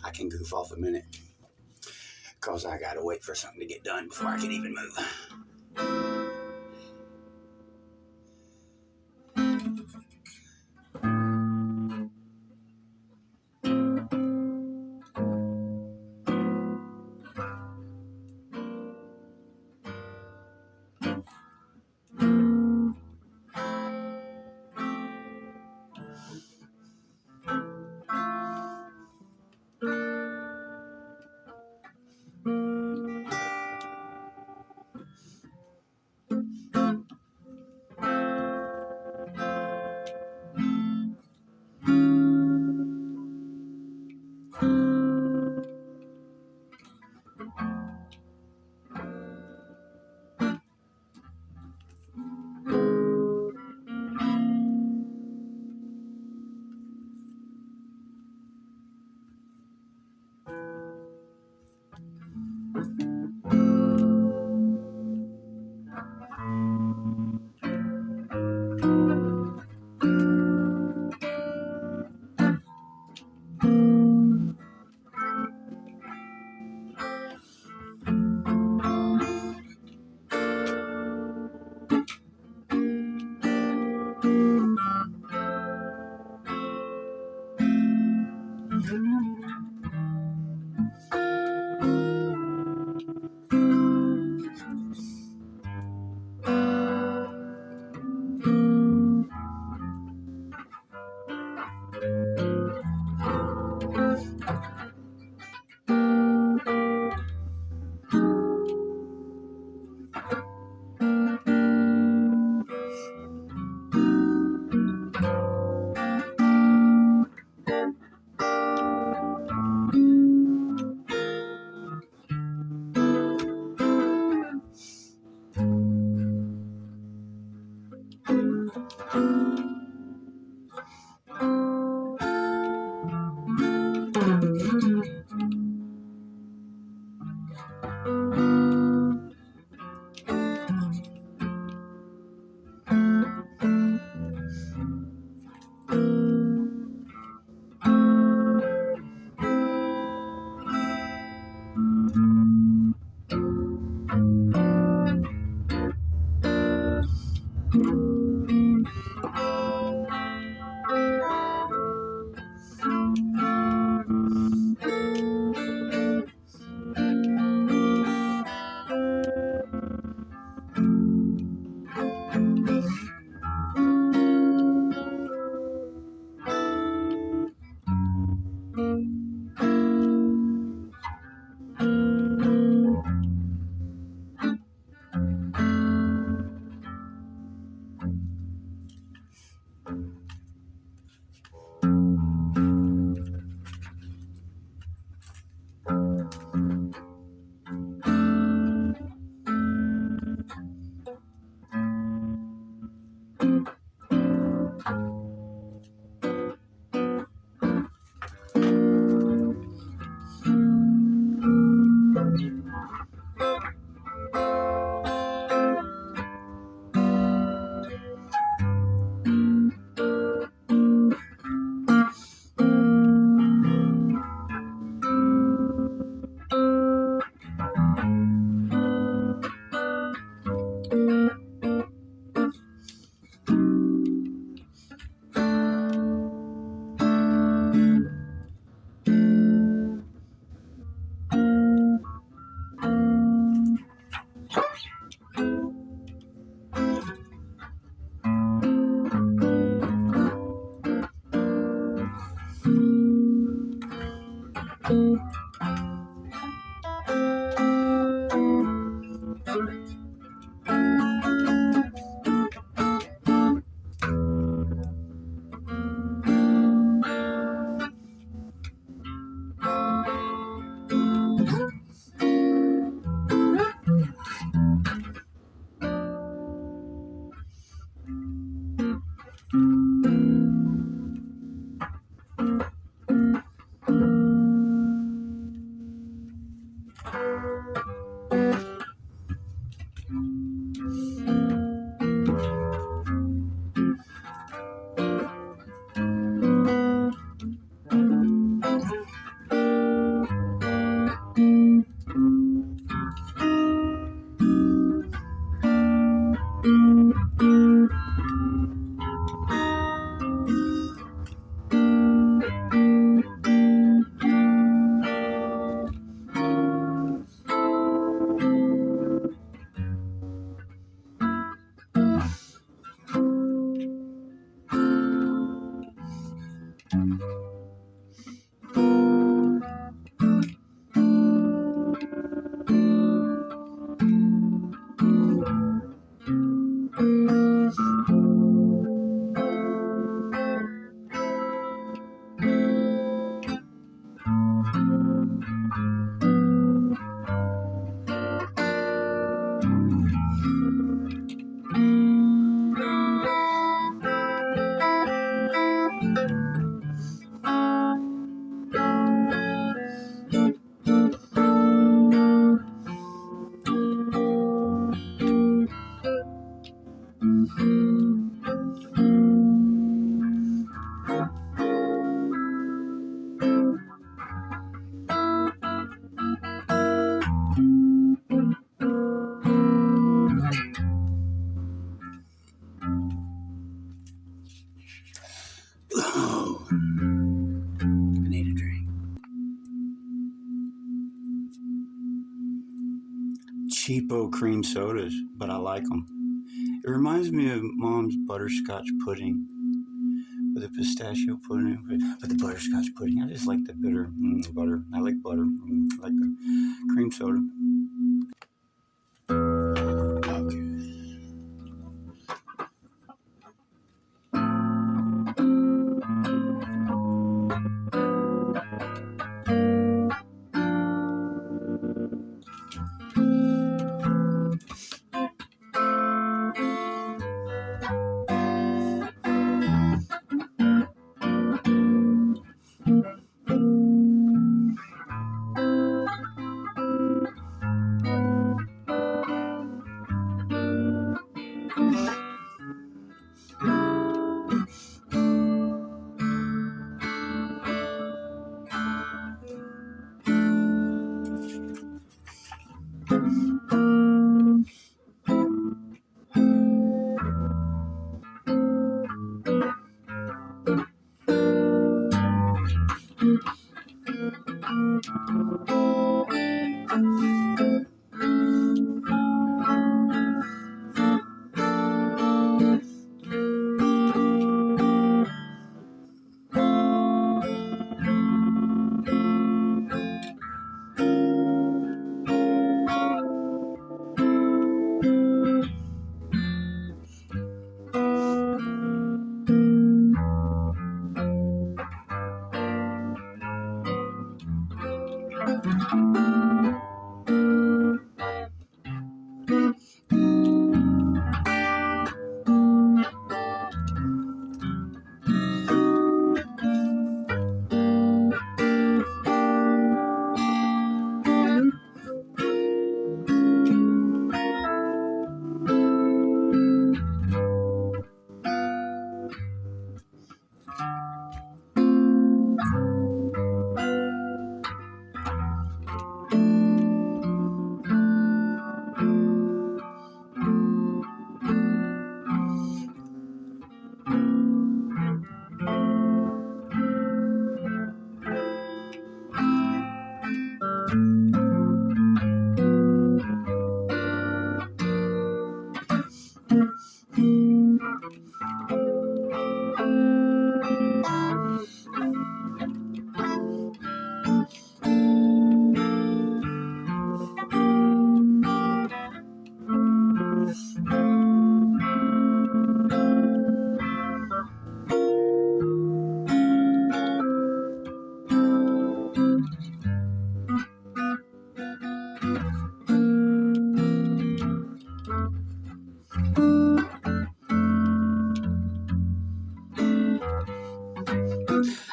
I can goof off a minute because I got to wait for something to get done before I can even move. Oh, I need a drink. Cheapo cream sodas, but I like them. It reminds me of Mom's butterscotch pudding with the pistachio pudding, with the butterscotch pudding. I just like the bitter butter. I like butter. I like the cream soda. Okay.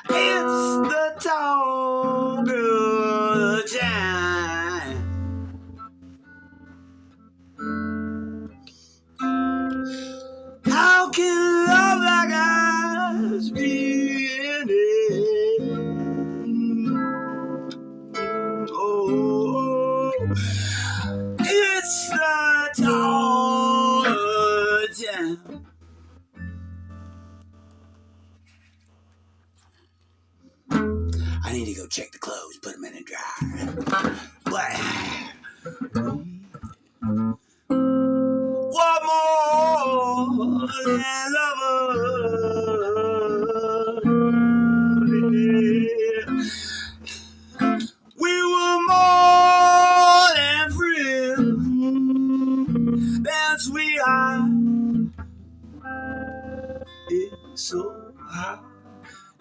It's the talk of time. How can love like ours be in it? Oh, it's the talk of time. I need to go check the clothes, put them in the dryer. But what more than lovers?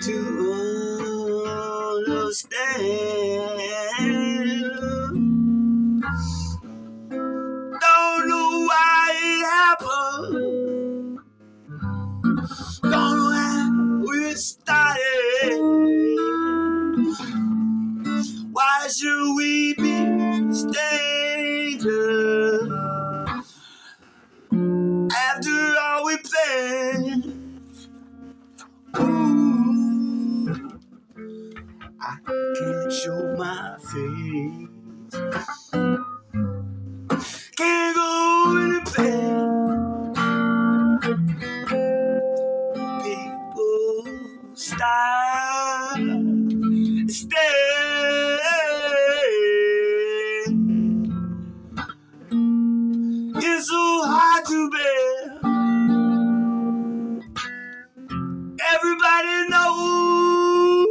to understand. Don't know why it happened. Don't know how it started. Why should we be strangers after all we planned? Ooh, I can't show my face. Can't go in the bed. People stop, stay. It's so hard to bear. Everybody knows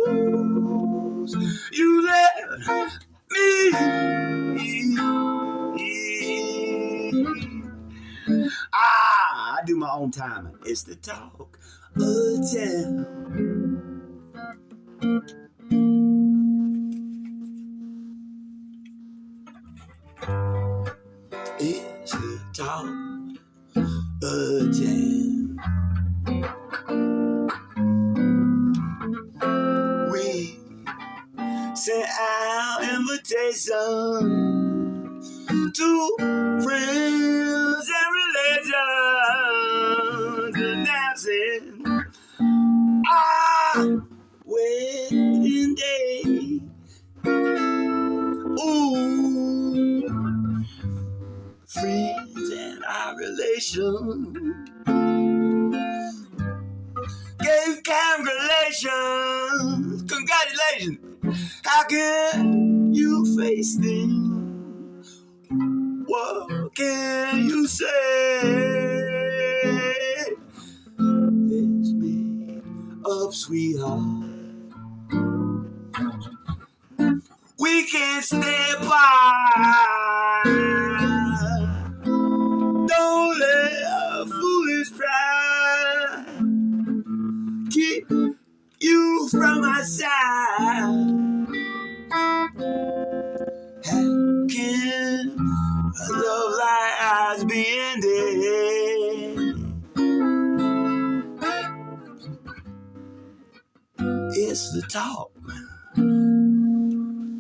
you left me. I do my own timing. It's the talk of town. It's the talk of town. We sent out invitation to friends and relations announcing our wedding day. Ooh, friends and our relations gave congratulations. Congratulations. How can you face them? What can you say? Let's make up, sweetheart. We can't stay apart. Don't let a foolish pride keep you from my side. How can a love like ours be ended? It's the talk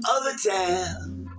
of the town.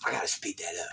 I gotta speed that up.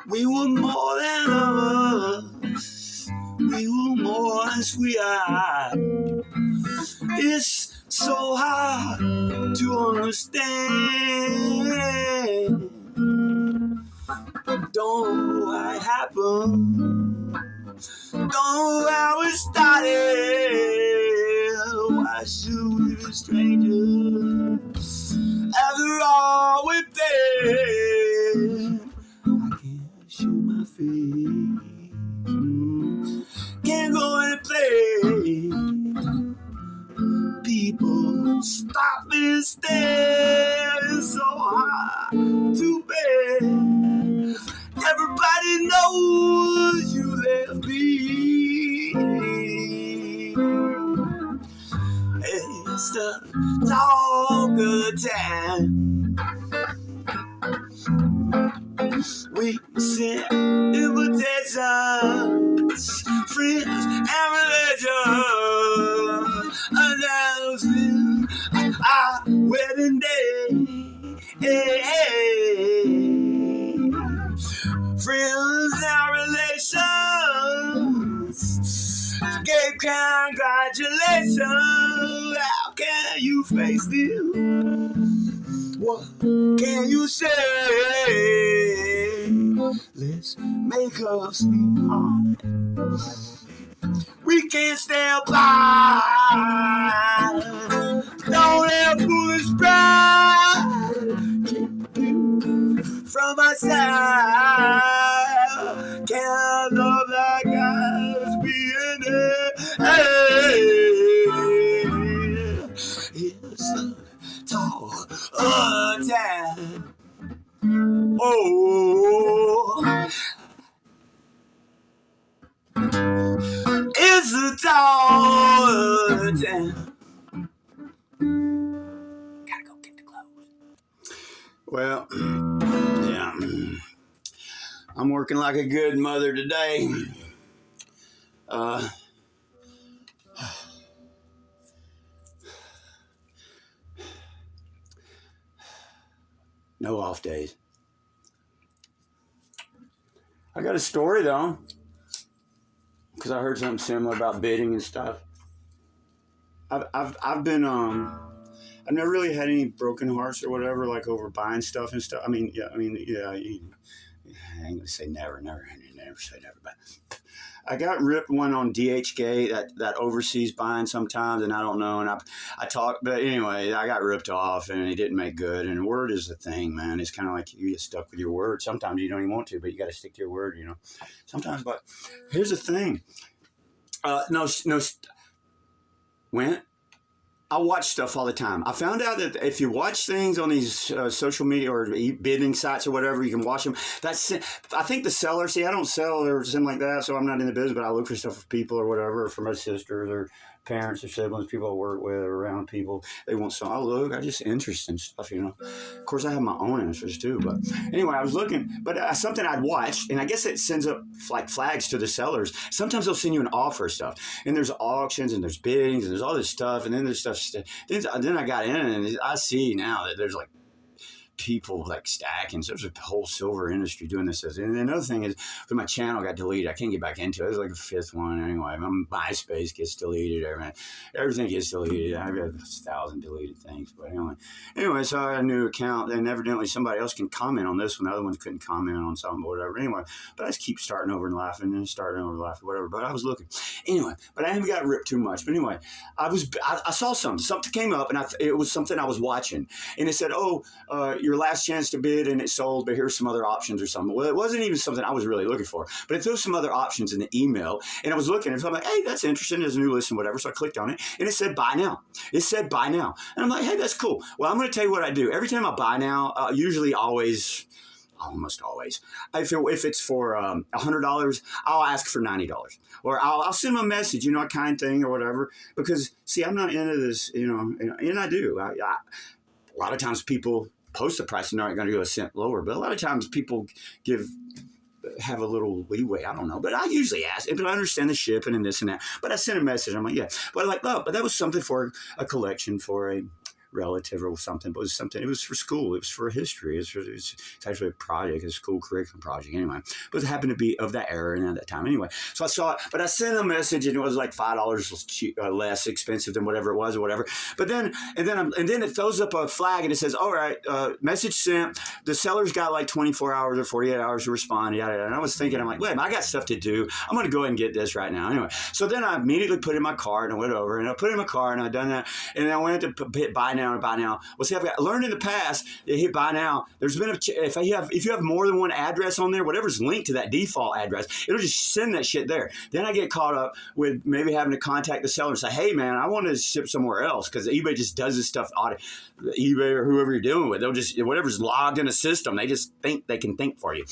We were more than lovers. We were more than sweethearts. It's so hard to understand. Don't know why it happened. Don't know how it started. Why should we be strangers? After all we've been, I can't show my face. Can't go and play. People stop and stare. It's so hard to bear. Everybody knows you left me. It's the talk of the town. We sent invitations, friends and religion, announcing our wedding day. Friends and relations gave congratulations. How can you face this? What can you say? Let's make a sweetheart. We can't stand by. Don't have foolish pride. Keep you from my side. Can't love like us being there. Hey, it's the talk of time. Oh, it's the talk of time. Gotta go get the clothes. Well, yeah, I'm working like a good mother today. No off days. I got a story though, because I heard something similar about bidding and stuff. I've been I've never really had any broken hearts or whatever, like over buying stuff and stuff. I ain't gonna say never say never, but I got ripped one on DHgate, that overseas buying sometimes, and I don't know, and I talked, but anyway, I got ripped off, and it didn't make good, and word is the thing, man. It's kind of like you get stuck with your word. Sometimes you don't even want to, but you got to stick to your word, sometimes. But here's the thing. When I watch stuff all the time. I found out that if you watch things on these social media or bidding sites or whatever, you can watch them. I think the seller, I don't sell or something like that, so I'm not in the business, but I look for stuff for people or whatever, for my sisters or parents or siblings, people I work with, or around people. They want some. I look, I just interesting stuff, you know. Of course, I have my own interests too. But anyway, I was looking, but something I'd watched, and I guess it sends up like flags to the sellers. Sometimes they'll send you an offer stuff, and there's auctions, and there's biddings, and there's all this stuff, and then there's stuff. Then I got in, and I see now that there's like people like stacking. So there's a whole silver industry doing this. And another thing is, when my channel got deleted, I can't get back into it. It was like a fifth one anyway. My MySpace gets deleted. Everything gets deleted. I've got 1,000 deleted things. But anyway, so I had a new account. And evidently somebody else can comment on this one. The other ones couldn't comment on something or whatever. Anyway, but I just keep starting over and laughing and starting over and laughing, whatever. But I was looking. Anyway, but I haven't got ripped too much. But anyway, I saw something. Something came up, and it was something I was watching. And it said, your last chance to bid and it sold, but here's some other options or something. Well, it wasn't even something I was really looking for, but it threw some other options in the email, and I was looking, and so I'm like, hey, that's interesting. There's a new list and whatever. So I clicked on it, and it said buy now. It said buy now. And I'm like, hey, that's cool. Well, I'm going to tell you what I do. Every time I buy now, almost always, if it's for $100, I'll ask for $90, or I'll send them a message, a kind thing or whatever, because see, I'm not into this, and I do. A lot of times people post the price and they're not going to go a cent lower, but a lot of times people have a little leeway. I don't know, but I usually ask, but I understand the shipping and this and that. But I sent a message. I'm like, yeah, but but that was something for a collection for a relative or something, but it was for school. It was for history. It's actually a project, a school curriculum project anyway, but it happened to be of that era and at that time anyway. So I saw it, but I sent a message and it was like $5 less expensive than whatever it was or whatever. But then it throws up a flag and it says, all right, message sent. The seller's got like 24 hours or 48 hours to respond. Yada, yada. And I was thinking, I'm like, wait, I got stuff to do. I'm going to go ahead and get this right now. Anyway, so then I immediately put in my card and I went over and I put in my card and I done that. And then I went to hit buy now and buy now. Well, see, I've learned in the past that hit buy now. There's been if you have more than one address on there, whatever's linked to that default address, it'll just send that shit there. Then I get caught up with maybe having to contact the seller and say, hey man, I want to ship somewhere else, because eBay just does this stuff. eBay or whoever you're dealing with, they'll just, whatever's logged in a system, they just think they can think for you.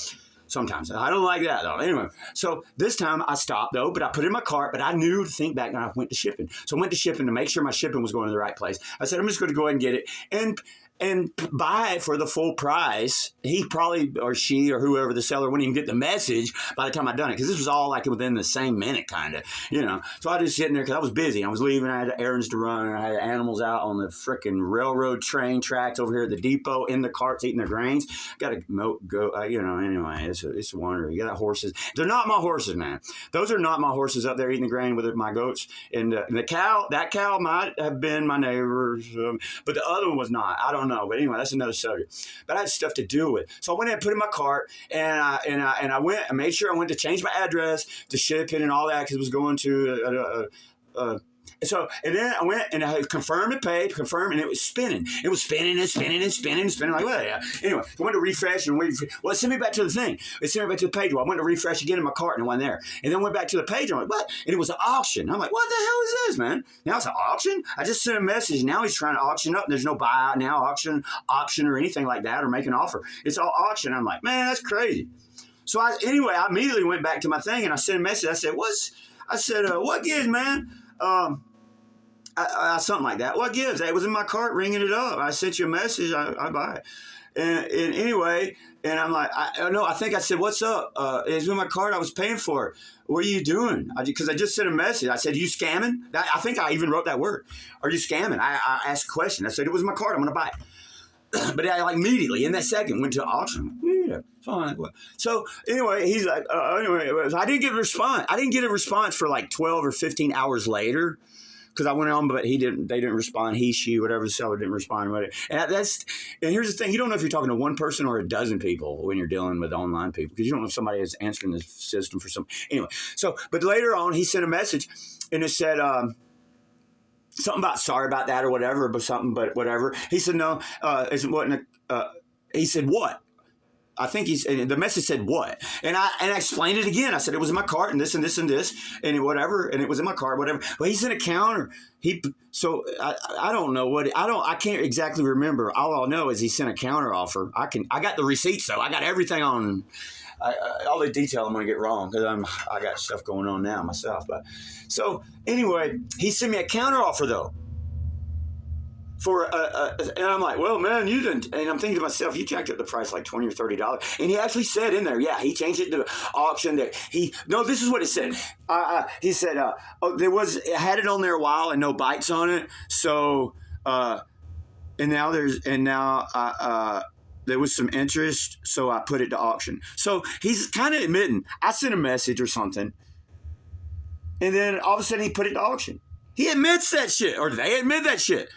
Sometimes. I don't like that though. Anyway, so this time I stopped though, but I put it in my cart, but I knew to think back and I went to shipping. So I went to shipping to make sure my shipping was going to the right place. I said, I'm just going to go ahead and get it and buy it for the full price. He probably, or she, or whoever, the seller, wouldn't even get the message by the time I'd done it, because this was all like within the same minute, kind of, So I was just sitting there because I was busy. I was leaving. I had errands to run. And I had animals out on the frickin' railroad train tracks over here at the depot in the carts eating their grains. Got to go, anyway, it's a wonder. You got horses. They're not my horses, man. Those are not my horses up there eating the grain with my goats. And that cow might have been my neighbor's, but the other one was not. I don't know, but anyway, that's another subject. But I had stuff to do with, so I went and put it in my cart, and I made sure I went to change my address to ship it and all that, because it was going to and then I went and I confirmed and paid, and it was spinning. It was spinning and spinning and spinning and spinning. Like, well, yeah. Anyway, I went to refresh and it sent me back to the thing. It sent me back to the page. Well, I went to refresh again in my cart and it wasn't there. And then went back to the page and I'm like, what? And it was an auction. I'm like, what the hell is this, man? Now it's an auction? I just sent a message. Now he's trying to auction up. And there's no buy now, option or anything like that, or make an offer. It's all auction. I'm like, man, that's crazy. So I immediately went back to my thing and I sent a message. I said, what gives, man? Something like that. What gives? It was in my cart, ringing it up. I sent you a message. I buy it. And anyway, and I'm like, I think I said, what's up? It's in my cart. I was paying for it. What are you doing? Because I just sent a message. I said, you scamming? I think I even wrote that word. Are you scamming? I asked a question. I said, it was in my cart. I'm going to buy it. But I immediately in that second went to auction. Yeah, fine. So anyway, he's like, I didn't get a response. I didn't get a response for like 12 or 15 hours later. Because I went on, but they didn't respond. He, she, whatever, the seller didn't respond. And here's the thing. You don't know if you're talking to one person or a dozen people when you're dealing with online people, because you don't know if somebody is answering the system for something. Anyway, but later on, he sent a message and it said, something about sorry about that or whatever, but whatever. He said, no, he said, what? I think the message said what? And I explained it again. I said, it was in my cart and this and this and this and whatever. And it was in my cart, whatever. But he's in a counter. I don't know I can't exactly remember. All I know is he sent a counter offer. I got the receipts though. I got everything on all the detail I'm going to get wrong because I got stuff going on now myself. But so anyway, he sent me a counter offer though. And I'm like, well, man, you didn't. And I'm thinking to myself, you jacked up the price like $20 or $30. And he actually said in there, yeah, he changed it to auction. That this is what it said. He said, I had it on there a while and no bites on it. So, and now there was some interest. So I put it to auction. So he's kind of admitting, I sent a message or something. And then all of a sudden he put it to auction. He admits that shit, or they admit that shit.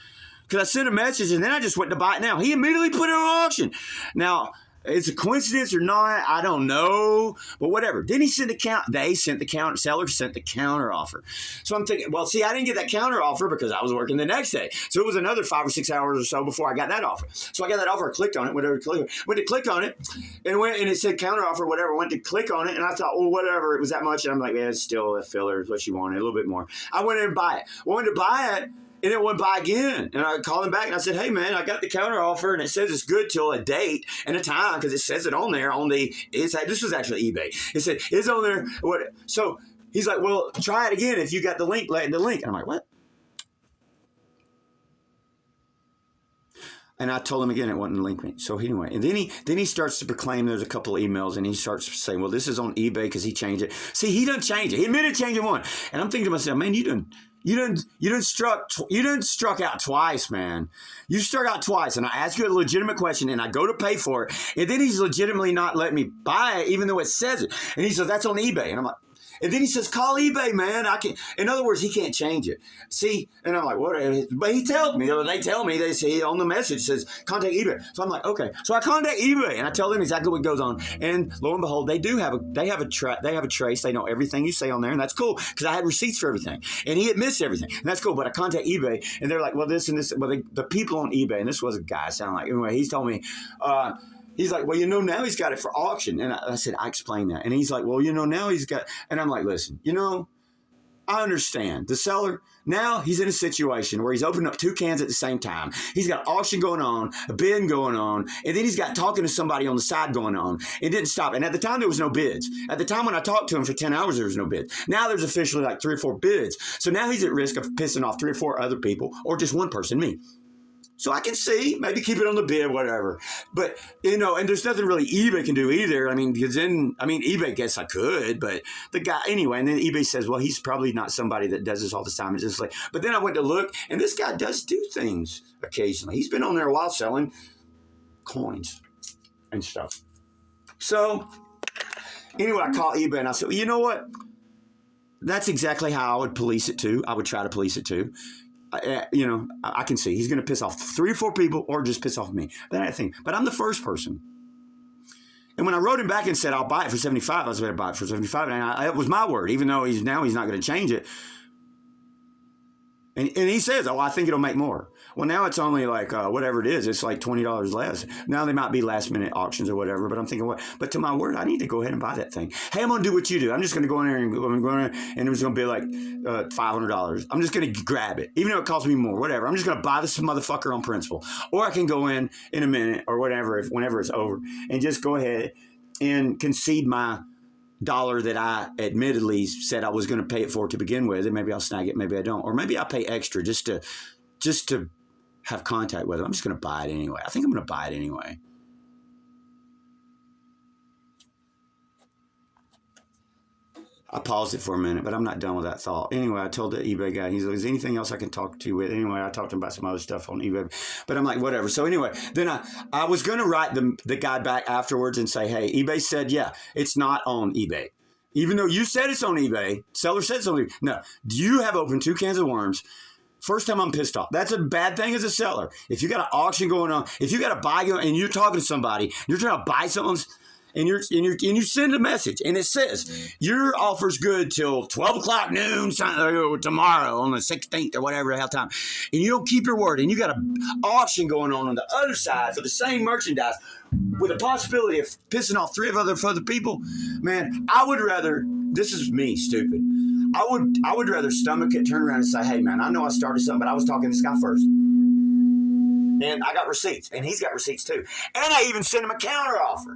Because I sent a message and then I just went to buy it now. He immediately put it on auction. Now, it's a coincidence or not, I don't know. But whatever. Then he sent the seller sent the counter offer. So I'm thinking, well, see, I didn't get that counter offer because I was working the next day. So it was another 5 or 6 hours or so before I got that offer. So I got that offer, I clicked on it, went to click on it, and it said counter offer, whatever. Went to click on it, and I thought, well, whatever, it was that much. And I'm like, yeah, it's still a filler, is what you wanted, a little bit more. I went in and buy it. Wanted to buy it. And it went by again. And I called him back and I said, hey, man, I got the counter offer and it says it's good till a date and a time because it says it on there this was actually eBay. It said, it's on there. So he's like, well, try it again if you got the link. And I'm like, what? And I told him again it wasn't link me. So anyway, and then he starts to proclaim there's a couple of emails and he starts saying, well, this is on eBay because he changed it. See, he doesn't change it. He admitted changing one. And I'm thinking to myself, man, you didn't struck out twice, man. You struck out twice. And I ask you a legitimate question and I go to pay for it. And then he's legitimately not letting me buy it, even though it says it. And he says, that's on eBay. And I'm like, and then he says, call eBay, man. In other words, he can't change it. See, and I'm like, what? But they tell me, they say on the message, says, contact eBay. So I'm like, okay. So I contact eBay and I tell them exactly what goes on. And lo and behold, they have a trace. They know everything you say on there. And that's cool because I had receipts for everything. And he admits everything. And that's cool. But I contact eBay and they're like, well, this and this. Well, the people on eBay, and this was a guy, sound like, anyway, he's told me, he's like, well, now he's got it for auction. And I said, I explained that. And he's like, well, now he's got, and I'm like, listen, I understand. The seller, now he's in a situation where he's opening up 2 cans at the same time. He's got auction going on, a bid going on, and then he's got talking to somebody on the side going on. It didn't stop. And at the time, there was no bids. At the time when I talked to him for 10 hours, there was no bids. Now there's officially like 3 or 4 bids. So now he's at risk of pissing off 3 or 4 other people or just one person, me. So I can see, maybe keep it on the bid, whatever. But, and there's nothing really eBay can do either. eBay guess I could, but the guy, anyway, and then eBay says, well, he's probably not somebody that does this all the time. It's just like, but then I went to look, and this guy does do things occasionally. He's been on there a while selling coins and stuff. So, anyway, I call eBay, and I said, well, you know what? That's exactly how I would police it too. I would try to police it too. I can see he's going to piss off 3 or 4 people or just piss off me. But I'm the first person. And when I wrote him back and said, I'll buy it for $75, I was going to buy it for $75. And it was my word, even though he's not going to change it. And he says, I think it'll make more. Well, now it's only like, whatever it is, it's like $20 less. Now they might be last minute auctions or whatever, but I'm thinking, what? But to my word, I need to go ahead and buy that thing. Hey, I'm going to do what you do. I'm just going to go in there and it was going to be like $500. I'm just going to grab it, even though it costs me more, whatever. I'm just going to buy this motherfucker on principle. Or I can go in a minute or whatever, whenever it's over, and just go ahead and concede my dollar that I admittedly said I was going to pay it for to begin with, and maybe I'll snag it, maybe I don't, or maybe I'll pay extra just to have contact with it. I'm just going to buy it anyway. I think I'm going to buy it anyway. I paused it for a minute, but I'm not done with that thought. Anyway, I told the eBay guy, he's like, is there anything else I can talk to you with? Anyway, I talked to him about some other stuff on eBay, but I'm like, whatever. So anyway, then I was going to write the guy back afterwards and say, hey, eBay said, yeah, it's not on eBay. Even though you said it's on eBay, seller said it's on eBay. No, you have opened 2 cans of worms. First time I'm pissed off. That's a bad thing as a seller. If you got an auction going on, if you got a buy going and you're talking to somebody, you're trying to buy something, and you send a message and it says your offer's good till 12 o'clock noon tomorrow on the 16th or whatever the hell time, and you don't keep your word, and you got an auction going on the other side for the same merchandise with a possibility of pissing off 3 other people, man, I would rather, this is me, stupid, I would rather stomach it, turn around and say, hey, man, I know I started something, but I was talking to this guy first. And I got receipts, and he's got receipts too. And I even sent him a counter offer.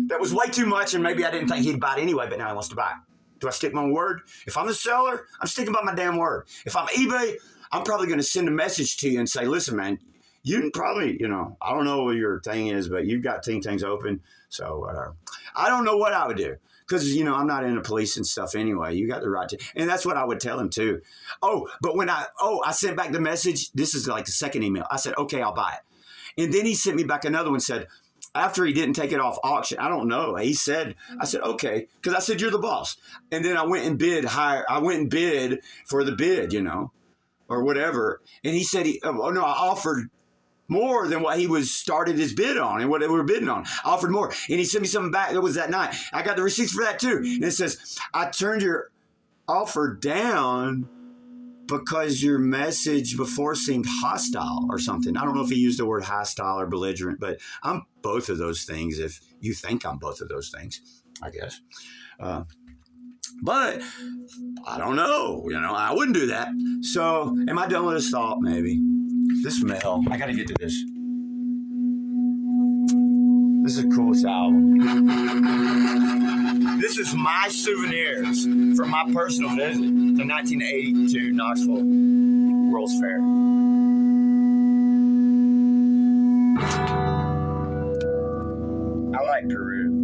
that was way too much, and maybe I didn't think he'd buy it anyway, but now he wants to buy it. Do I stick my word? If I'm the seller, I'm sticking by my damn word. If I'm eBay, I'm probably going to send a message to you and say, listen, man, you can probably, I don't know what your thing is, but you've got things open. So I don't know what I would do because, I'm not into police and stuff anyway. You got the right to. And that's what I would tell him too. Oh, but when I sent back the message, this is like the second email. I said, okay, I'll buy it. And then he sent me back another one, said, after he didn't take it off auction, I don't know. I said, okay, because I said, you're the boss. And then I went and bid higher. I went and bid for the bid, or whatever. And he said, I offered more than what he was started his bid on and what they were bidding on. I offered more. And he sent me something back. That was that night. I got the receipts for that too. And it says, I turned your offer down because your message before seemed hostile or something. I don't know if he used the word hostile or belligerent, but I'm both of those things if you think I'm both of those things, I guess. But I don't know. I wouldn't do that. So am I done with this thought? Maybe. This smell. I got to get to this. This is the coolest album. This is my souvenirs from my personal visit to 1982 Knoxville World's Fair. I like Peru.